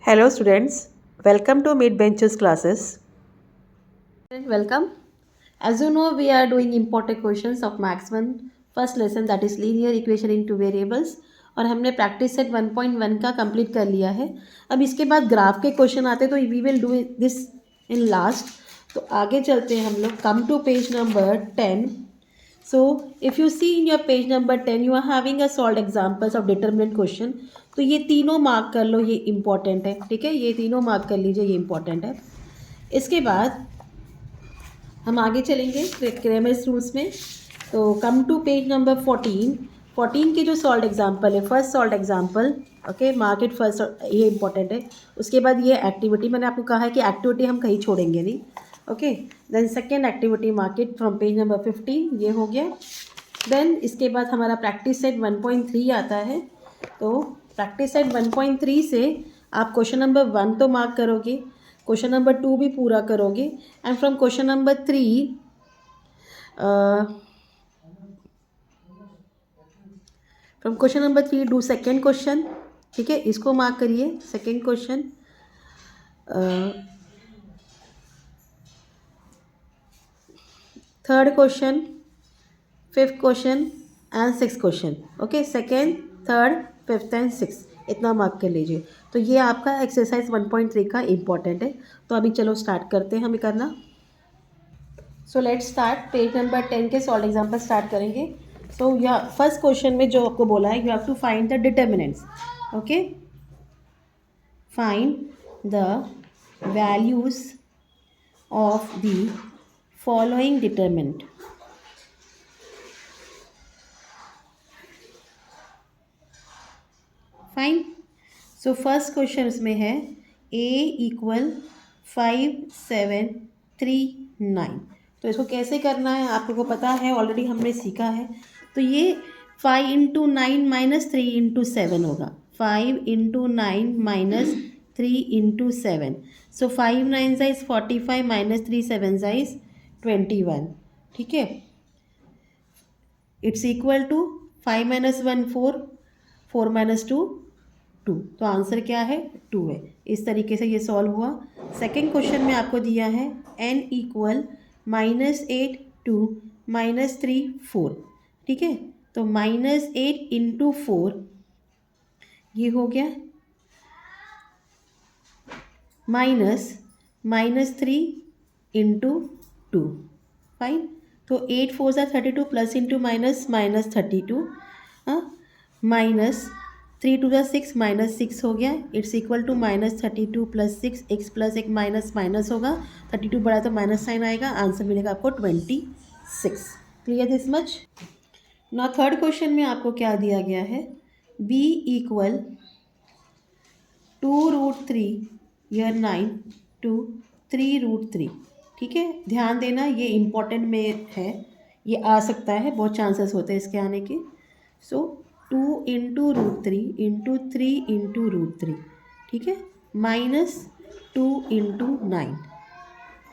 Hello students, welcome to Mid Benches classes. Welcome. As you know, we are doing important questions of Max 1 first lesson, that is linear equation in two variables. और हमने practice set 1.1 का complete कर लिया है. अब इसके बाद graph के क्वेश्चन आते हैं, तो we will do this in last. तो आगे चलते हैं हम लोग. Come to page number 10. So if you see in your page number 10, you are having a solved examples of determinant question. तो ये तीनों मार्क कर लो, ये इम्पॉर्टेंट है. ठीक है, ये तीनों मार्क कर लीजिए, ये इम्पॉर्टेंट है. इसके बाद हम आगे चलेंगे क्रेमर्स रूल्स में. तो कम टू पेज नंबर 14 के जो सॉल्व एग्जांपल है, first solve example, okay, market first, ये इंपॉर्टेंट है. उसके बाद ये एक्टिविटी, मैंने आपको कहा है कि एक्टिविटी हम कहीं छोड़ेंगे नहीं. Okay, then second activity market from page number 15, ये हो गया. देन इसके बाद हमारा प्रैक्टिस सेट 1.3 आता है. तो प्रैक्टिस सेट 1.3 से आप क्वेश्चन नंबर 1 तो मार्क करोगे, क्वेश्चन नंबर 2 भी पूरा करोगे, and from question number 3 from question number 3 do second question. ठीक है, इसको मार्क करिए, second question. Third question, fifth question and six question. Okay, second, third, fifth and six, इतना मार्क कर लीजिए. तो ये आपका एक्सरसाइज 1.3 का इम्पॉर्टेंट है. तो अभी चलो स्टार्ट करते हैं हमें करना. So let's start. Page number 10 के सॉल्व एग्जाम्पल स्टार्ट करेंगे. सो या फर्स्ट क्वेश्चन में जो आपको बोला है, you have to find the determinants. Okay, find the values of the following determinant. Fine. So first question इसमें है a इक्वल 5, 7, 3, 9. तो इसको कैसे करना है आप लोगों को पता है, ऑलरेडी हमने सीखा है. तो ये 5 इंटू 9 माइनस 3 इंटू 7 होगा. 5 into 9 minus 3 into 7. So 5 9 size 45 minus 3 7 size 21. ठीक है, it's equal to 5 minus 1 4, 4 minus 2 2. तो आंसर क्या है, 2 है. इस तरीके से ये सॉल्व हुआ. सेकेंड क्वेश्चन में आपको दिया है n इक्वल -8 2 -3 4. ठीक है, तो -8 इंटू 4, ये हो गया, -3 इंटू 2. फाइन. तो 8 4 32 प्लस इंटू माइनस -32, माइनस 3 2 6 -6 हो गया. It's equal to -32 plus 6, x plus एक माइनस माइनस होगा, 32 बड़ा तो माइनस साइन आएगा, आंसर मिलेगा आपको 26. Clear this much. ना थर्ड क्वेश्चन में आपको क्या दिया गया है, b इक्वल 2√3 यर 9 टू 3√3. ठीक है, ध्यान देना, ये इम्पॉर्टेंट में है, ये आ सकता है, बहुत चांसेस होते हैं इसके आने के. सो 2 इंटू √3 इंटू 3 इंटू √3. ठीक है, -2 इंटू 9.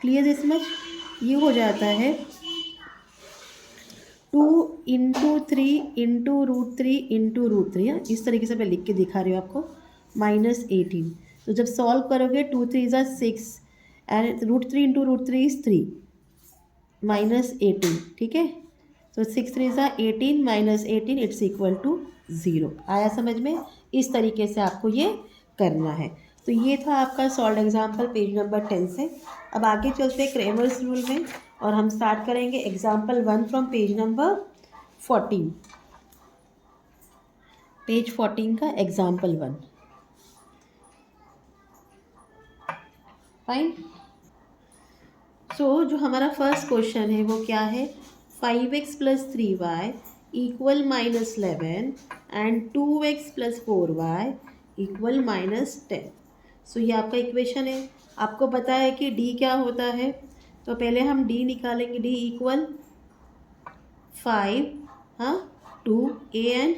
Clear this much. ये हो जाता है 2 इंटू 3 इंटू √3 इंटू √3. इस तरीके से मैं लिख के दिखा रही हूँ आपको. -18. तो जब सॉल्व करोगे 2 3 ज़ा 6 एंड √3 इंटू √3 इज 3, -18. ठीक है, तो 6 3 ज़ा 18 -18, इट्स इक्वल टू 0. आया समझ में. इस तरीके से आपको ये करना है. तो ये था आपका सॉल्व एग्जाम्पल पेज नंबर 10 से. अब आगे चलते हैं क्रेमर्स रूल में, और हम स्टार्ट करेंगे example 1 from page number 14. Page 14 का एग्जाम्पल 1. फाइन. सो जो हमारा फर्स्ट क्वेश्चन है वो क्या है, 5x plus 3y equal -11 and 2x plus 4y equal -10. सो ये आपका इक्वेशन है. आपको पता है कि d क्या होता है, तो पहले हम d निकालेंगे. d equal 5, 2 a and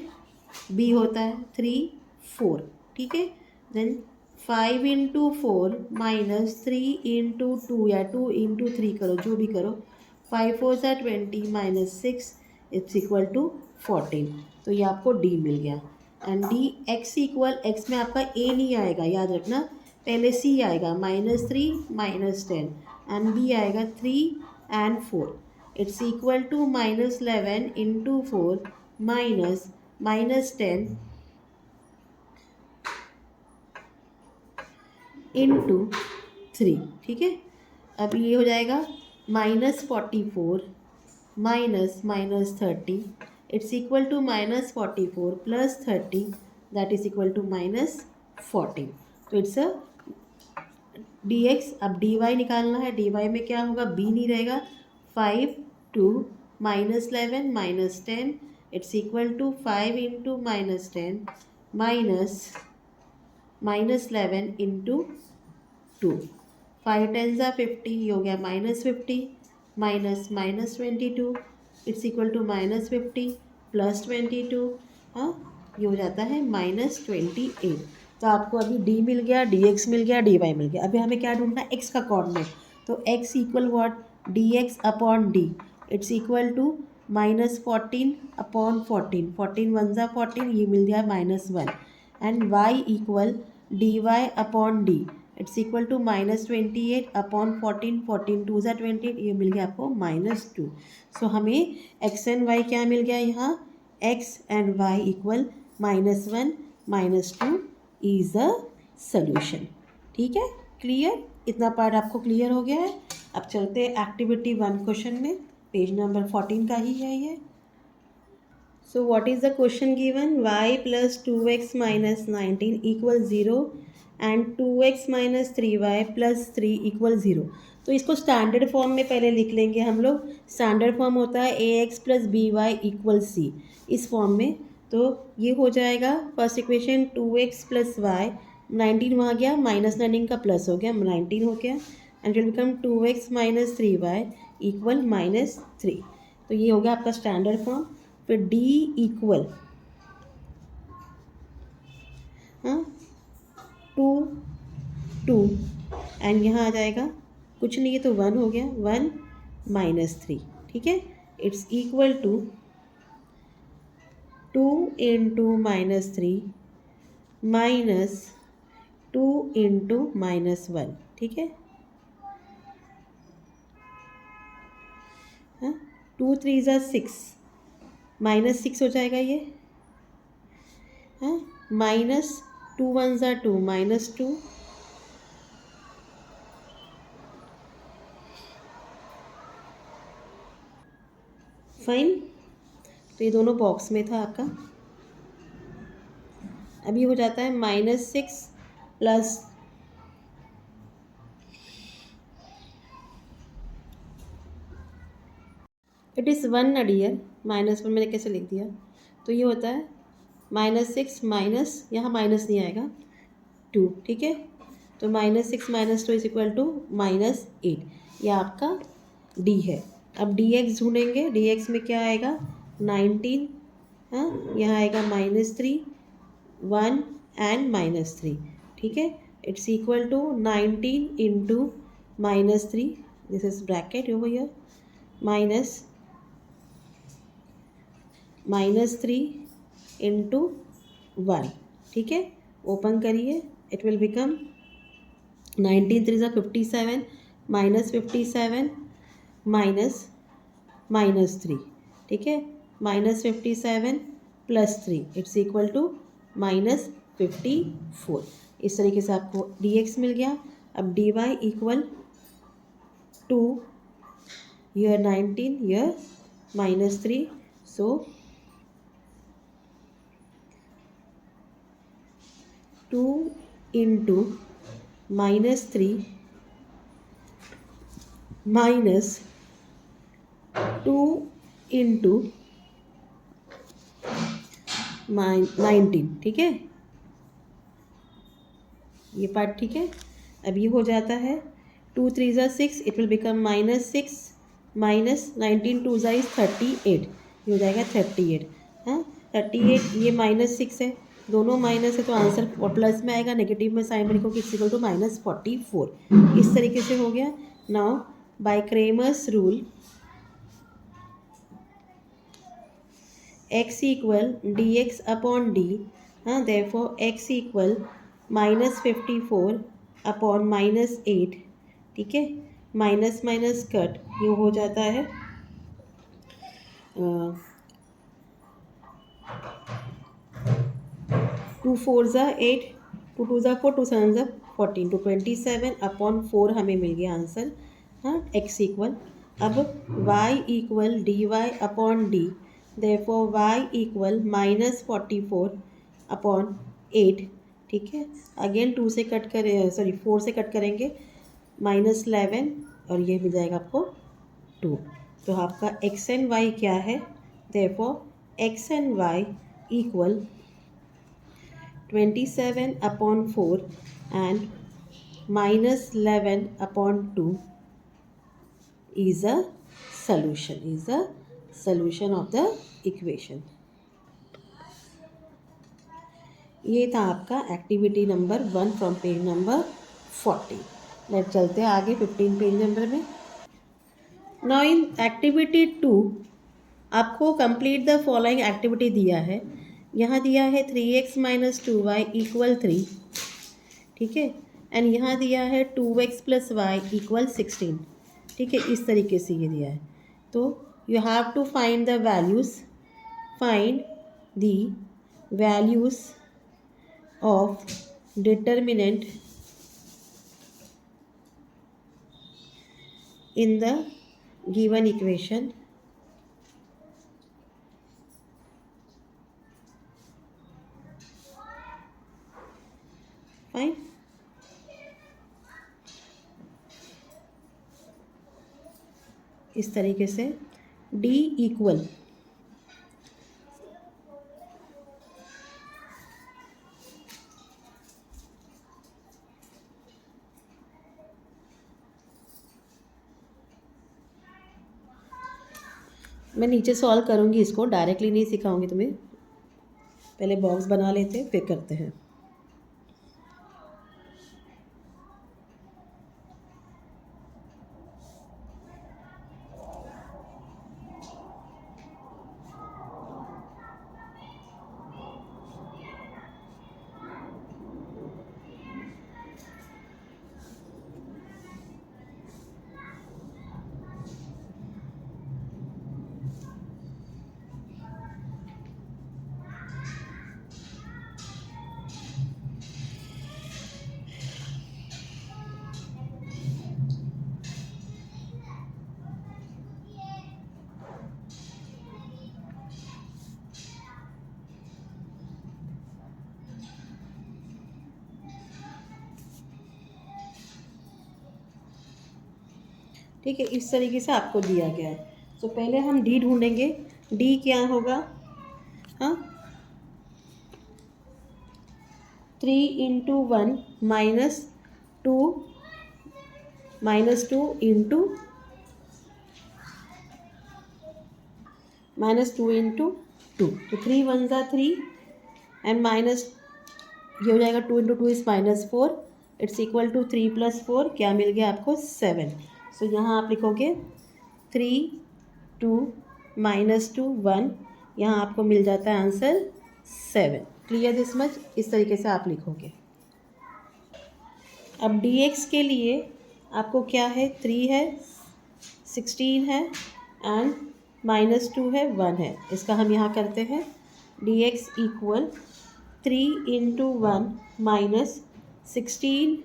b होता है 3 4. ठीक है, देन 5 इंटू 4 माइनस 3 इंटू 2 या 2 इंटू 3 करो, जो भी करो. 5 4 ज़ा 20 माइनस 6, इट्स इक्वल टू 14. तो ये आपको d मिल गया. And d x equal, x में आपका a नहीं आएगा, याद रखना. पहले सी आएगा -3 -10 एंड बी आएगा 3 and 4. It's equal to -11 into 4 -10 into 3. ठीक है, अब ये हो जाएगा -44 -30. It's equal to -44 plus 30 that is equal to -14. तो इट्स अ dx. अब dy निकालना है. dy में क्या होगा, b नहीं रहेगा. 5 to -11 -10. It's equal to 5 into -10 -11 into 2. 5 10 50, ये हो गया -50 -22. It's equal to -50 plus 22. हाँ, ये हो जाता है -28. तो आपको अभी d मिल गया, dx मिल गया, dy मिल गया. अभी हमें क्या ढूंढना है, x का कोऑर्डिनेट. तो x equal what, dx upon d. It's equal to -14 upon 14. 14 1 ज़ा 14, ये मिल गया -1. And y equal dy upon d. It's equal to -28 upon 14. 14 2 ज़ा 20, ये मिल गया आपको -2. सो हमें x एंड y क्या मिल गया यहाँ, x and y equal -1 -2 is the solution. ठीक है, क्लियर. इतना पार्ट आपको क्लियर हो गया है. अब चलते हैं एक्टिविटी 1 क्वेश्चन में. पेज नंबर 14 का ही है ये. So what is the question given, y plus 2x minus 19 equal 0 and 2x minus 3y plus 3 equal 0. तो इसको स्टैंडर्ड फॉर्म में पहले लिख लेंगे हम लोग. स्टैंडर्ड फॉर्म होता है ax plus by equal c, इस फॉर्म में. तो ये हो जाएगा first equation 2x plus Y. 19 वहाँ गया, -19 का प्लस हो गया, 19 हो गया. And will become 2x minus 3y equal -3. तो ये हो गया आपका स्टैंडर्ड फॉर्म. फिर d इक्वल 2 एंड यहाँ आ जाएगा कुछ नहीं है तो 1 हो गया, 1 -3. ठीक है, it's equal to 2 into -3 minus 2 into -1. ठीक है, हाँ, 2 3 ज़ा 6, -6 हो जाएगा ये. हाँ, -2 1 ज़ा 2, -2. फाइन. तो ये दोनों बॉक्स में था आपका. अभी हो जाता है -6 प्लस इट इज़ 1 ना डियर, -1 मैंने कैसे लिख दिया. तो ये होता है -6 माइनस, यहाँ माइनस नहीं आएगा, 2. ठीक है, तो -6 -2 इज इक्वल टू -8. यह आपका d है. अब dx ढूंढेंगे. dx में क्या आएगा, 19. हाँ, यहाँ आएगा -3 1 एंड -3. ठीक है, it's equal to 19 into -3, this is bracket over here, -3 into 1. ठीक है, ओपन करिए. इट विल बिकम 19 3 ज़ा 57 -57 -3. ठीक है, -57 प्लस 3 इट्स इक्वल टू -54. इस तरीके से आपको dx मिल गया. अब dy इक्वल 2, यर 19, यर -3. सो 2 इंटू -3 माइनस 2 इंटू 19. ठीक है, ये पार्ट. ठीक है, अब ये हो जाता है 2 3 ज़ा 6, इट विल बिकम -6 माइनस 19 2 ज़ा इज 38. ये हो जाएगा 38. हाँ, 38. ये -6 है, दोनों माइनस है तो आंसर प्लस में आएगा. नेगेटिव में साइन में लिखो कि इक्वल टू -44. इस तरीके से हो गया. Now bye Cramer's rule x equal dx upon d. हाँ, देयरफॉर x इक्वल -54 अपॉन -8, ठीक है, माइनस माइनस कट, ये हो जाता है 2 4 ज़ा 8, 2 2 ज़ा 4, 2 7 ज़ा 14, तो 27 अपॉन 4 हमें मिल गया आंसर। हाँ, x इक्वल, अब y equal D Y upon D, therefore y equal -44 upon 8, ठीक है। अगेन 2 से कट करें, सॉरी 4 से कट करेंगे, -11 और ये मिल जाएगा आपको 2। तो आपका x एंड y क्या है, therefore x and y equal 27 upon 4 and -11 upon 2 is a solution of the equation. ये था आपका activity number 1 from page number 40। Let चलते हैं आगे 15 पेज नंबर में। नाउ इन एक्टिविटी 2 आपको कंप्लीट द फॉलोइंग एक्टिविटी दिया है। यहाँ दिया है 3x - 2y = 3, ठीक है, एंड यहाँ दिया है 2x + y = 16, ठीक है, इस तरीके से ये दिया है। तो you have to find the values of determinant in the given equation fine. इस तरीके से d इक्वल मैं नीचे सॉल्व करूँगी, इसको डायरेक्टली नहीं सिखाऊंगी तुम्हें, पहले बॉक्स बना लेते फिर करते हैं। ठीक है, इस तरीके से आपको दिया गया है। तो पहले हम डी ढूंढेंगे, डी क्या होगा, हाँ, 3 × 1 -2 -2 इंटू -2 इंटू 2, तो 3 1 ज़ा 3 एंड माइनस ये हो जाएगा 2 × 2 इज़ -4, इट्स इक्वल टू 3 + 4 क्या मिल गया आपको 7। सो यहाँ आप लिखोगे 3 2 -2 1, यहाँ आपको मिल जाता है आंसर 7। क्लियर दिस मच, इस तरीके से आप लिखोगे। अब dx के लिए आपको क्या है, 3 है, 16 है एंड -2 है, 1 है। इसका हम यहाँ करते हैं dx इक्वल 3 × 1 -16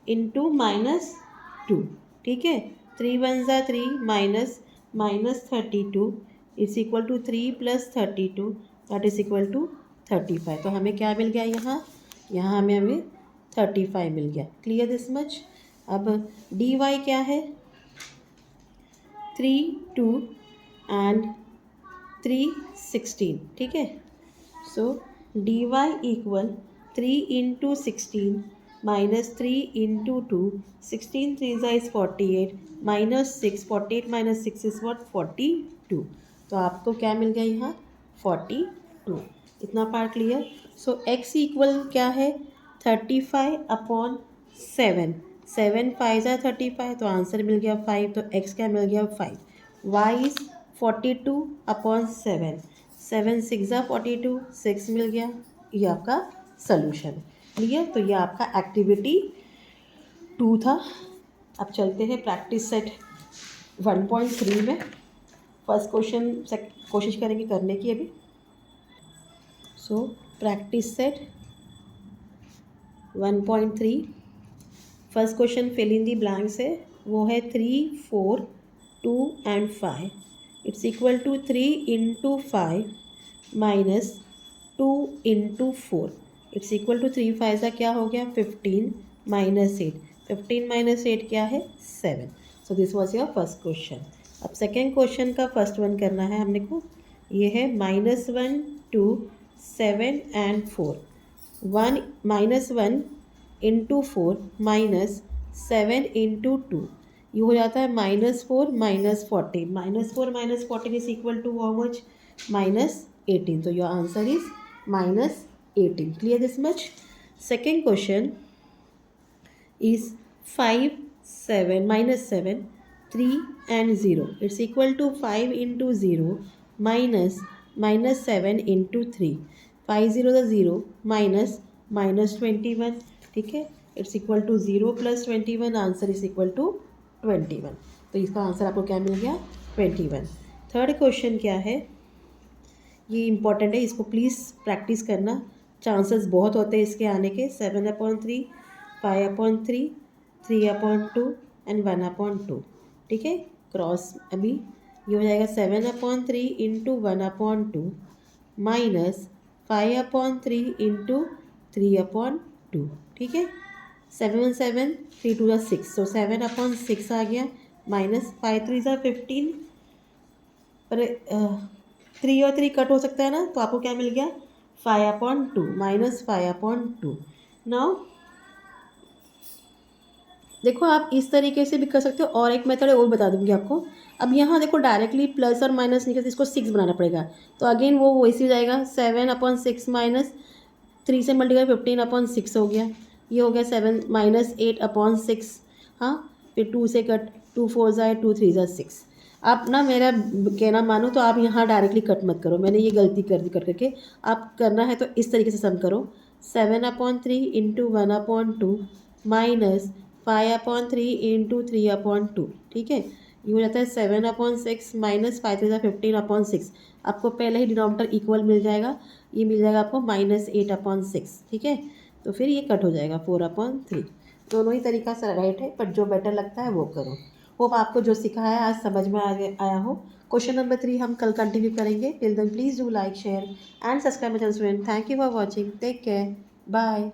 × -2, ठीक है। 3 1 ज़ा 3 -32 is equal to 3 + 32 that is equal to 35। तो हमें क्या मिल गया यहाँ हमें 35 मिल गया। Clear this much. अब डी वाई क्या है, 3 2 एंड 3 16, ठीक है। So D Y equal 3 × 16 -3 × 2, 16 3 is 48 -6, 48 - 6 is what 42। तो आपको क्या मिल गया यहाँ 42। इतना part clear. So x equal क्या है 35 अपॉन 7, 7 5 ज़ा 35, तो आंसर मिल गया 5, तो x क्या मिल गया 5। y इज़ 42 अपॉन 7, 7 6 ज़ा 42, 6 मिल गया। ये आपका सोल्यूशन। क्लियर। तो ये आपका एक्टिविटी 2 था। अब चलते हैं प्रैक्टिस सेट 1.3 में। फर्स्ट क्वेश्चन कोशिश करेंगे करने की अभी। So practice set 1.3 first question fill in the blanks है, वो है 3, 4, 2 and 5। It's equal to 3 into 5 minus 2 into 4। It's equal to 3 5 का क्या हो गया 15 माइनस 8। 15 माइनस 8 क्या है 7। So this was your first question. अब सेकेंड क्वेश्चन का फर्स्ट वन करना है हमने को। ये है -1, 2, 7 एंड 4। 1 -1 इंटू 4 माइनस 7 इंटू 2, ये हो जाता है -4 minus 14। -4 minus 14 is equal to how much -18। तो your answer is -18। Clear this much. Second question is 5, 7 -7, 3 and 0। It's equal to 5 into 0 minus -7 into 3। 5 0 0 minus -21। ठीक है, it's equal to 0 plus 21। Answer is equal to 21। तो इसका answer आपको क्या मिल गया 21। Third question क्या है, ये इंपॉर्टेंट है, इसको प्लीज़ प्रैक्टिस करना, चांसेस बहुत होते हैं इसके आने के। 7/3, 5/3, 3/2 एंड 1/2। ठीक है, क्रॉस अभी ये हो जाएगा 7/3 इंटू 1/2 माइनस 5/3 इंटू 3/2। ठीक है, 7 7 3 2 6। सो 7/6 आ गया माइनस 5 3 15। पर 3 और 3 कट हो सकता है ना, तो आपको क्या मिल गया 5/2 माइनस 5/2। नाउ देखो आप इस तरीके से भी कर सकते हो, और एक मेथड है वो बता दूंगी आपको। अब यहाँ देखो डायरेक्टली प्लस और माइनस निकल, इसको 6 बनाना पड़ेगा। तो अगेन वो वैसे ही जाएगा 7/6 माइनस 3 से मल्टीप्लाई 15/6 हो गया। ये हो गया 7 माइनस 8/6। हाँ, फिर 2 से कट, 2 4 ज़ाए 2 3 ज़ा 6। आप ना मेरा कहना मानो तो आप यहाँ डायरेक्टली कट मत करो, मैंने ये गलती कर दी कट करके। आप करना है तो इस तरीके से सम करो। 7/3 इंटू 1/2 माइनस 5/3 इंटू 3/2। ठीक है, ये हो जाता है 7/6 माइनस 5 3 15/6। आपको पहले ही डिनोमिनेटर इक्वल मिल जाएगा, ये मिल जाएगा आपको -8/6। ठीक है, तो फिर ये कट हो जाएगा 4/3। दोनों ही तरीका से राइट है, पर जो बेटर लगता है वो करो। होप आपको जो सिखाया आज समझ में आया हो। क्वेश्चन नंबर 3 हम कल कंटिन्यू करेंगे। Till then please do like, share and subscribe my channel student. Thank you for watching. Take care, bye.